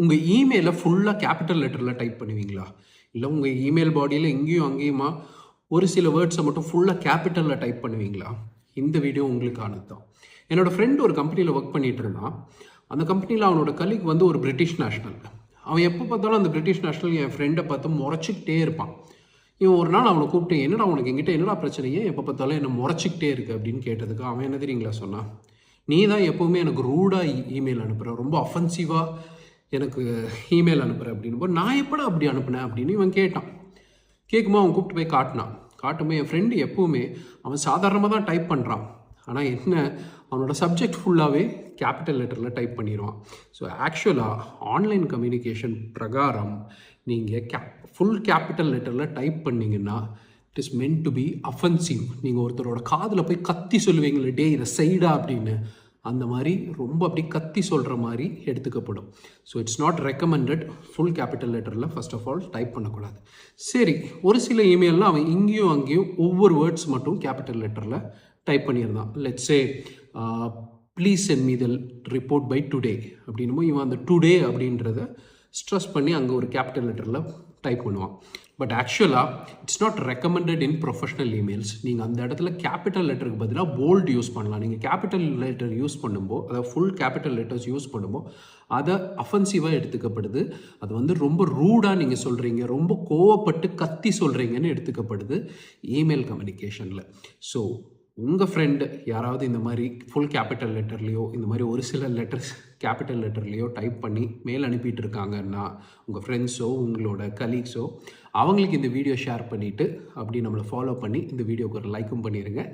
உங்கள் இமெயிலை ஃபுல்லாக கேபிட்டல் லெட்டரில் டைப் பண்ணுவீங்களா? இல்லை உங்கள் இமெயில் பாடியில் எங்கேயும் அங்கேயுமா ஒரு சில வேர்ட்ஸை மட்டும் ஃபுல்லாக கேபிட்டலில் டைப் பண்ணுவீங்களா? இந்த வீடியோ உங்களுக்கானது தான். என்னோடய ஃப்ரெண்ட் ஒரு கம்பெனியில் ஒர்க் பண்ணிகிட்டு இருந்தான். அந்த கம்பெனியில் அவனோட கலீக் வந்து ஒரு பிரிட்டிஷ் நேஷ்னல். அவன் எப்போ பார்த்தாலும் அந்த பிரிட்டிஷ் நேஷ்னல் என் ஃப்ரெண்டை பார்த்து முறைச்சிக்கிட்டே இருப்பான். இவன் ஒரு நாள் அவனை கூப்பிட்டு, என்னடா உனக்கு என்கிட்ட என்னடா பிரச்சனை, ஏன் எப்போ பார்த்தாலும் என்ன முறைச்சிக்கிட்டே இருக்குது அப்படின்னு கேட்டதுக்கு அவன் என்ன தெரியுங்களா சொன்னான்? நீ தான் எப்போவுமே எனக்கு ரூடாக இமெயில் அனுப்புகிற, ரொம்ப அஃபென்சிவாக எனக்கு இமெயில் அனுப்புகிறேன் அப்படின்னு. நான் எப்படா அப்படி அனுப்புனேன் அப்படின்னு இவன் கேட்டான். கேட்கும்போது அவன் கூப்பிட்டு போய் காட்டும்போது என் ஃப்ரெண்டு எப்போவுமே அவன் சாதாரணமாக தான் டைப் பண்ணுறான். ஆனால் என்ன, அவனோட சப்ஜெக்ட் ஃபுல்லாகவே கேபிட்டல் லெட்டரில் டைப் பண்ணிடுவான். ஸோ ஆக்சுவலாக ஆன்லைன் கம்யூனிகேஷன் பிரகாரம் நீங்கள் ஃபுல் கேபிட்டல் லெட்டரில் டைப் பண்ணிங்கன்னா it is meant to be offensive. நீங்கள் ஒருத்தரோட காதில் போய் கத்தி சொல்லுவீங்களே, டே இதை சைடா அப்படின்னு, அந்த மாதிரி ரொம்ப அப்படி கத்தி சொல்கிற மாதிரி எடுத்துக்கப்படும். So it's not recommended full capital லெட்டரில் ஃபர்ஸ்ட் ஆஃப் ஆல் டைப் பண்ணக்கூடாது. சரி, ஒரு சில இமெயிலில் அவன் இங்கேயும் அங்கேயும் ஒவ்வொரு வேர்ட்ஸ் மட்டும் கேபிட்டல் லெட்டரில் டைப் பண்ணியிருந்தான். Let's say please send me the report by today அப்படின்னும் இவன் அந்த டுடே அப்படின்றத ஸ்ட்ரெஸ் பண்ணி அங்கே ஒரு கேபிட்டல் லெட்டரில் டைப் பண்ணுவான். பட் ஆக்சுவலாக it's not recommended in professional emails. நீங்கள் அந்த இடத்துல கேபிட்டல் லெட்டருக்கு பதிலாக போல்டு யூஸ் பண்ணலாம். நீங்கள் கேபிட்டல் லெட்டர் யூஸ் பண்ணும்போது, அதாவது ஃபுல் கேபிட்டல் லெட்டர்ஸ் யூஸ் பண்ணும்போது அதை அஃபென்சிவாக எடுத்துக்கப்படுது. அது வந்து ரொம்ப ரூடாக நீங்கள் சொல்கிறீங்க, ரொம்ப கோவப்பட்டு கத்தி சொல்கிறீங்கன்னு எடுத்துக்கப்படுது இமெயில் கம்யூனிகேஷனில். ஸோ உங்கள் ஃப்ரெண்டு யாராவது இந்த மாதிரி ஃபுல் கேபிட்டல் லெட்டர்லேயோ இந்த மாதிரி ஒரு சில லெட்டர்ஸ் கேபிட்டல் லெட்டர்லேயோ டைப் பண்ணி மேல் அனுப்பிட்டு இருக்காங்கன்னா, உங்கள் ஃப்ரெண்ட்ஸோ உங்களோட கலீக்ஸோ அவங்களுக்கு இந்த வீடியோ ஷேர் பண்ணிவிட்டு அப்படி நம்மளை ஃபாலோ பண்ணி இந்த வீடியோக்கு ஒரு லைக்கும் பண்ணிடுங்க.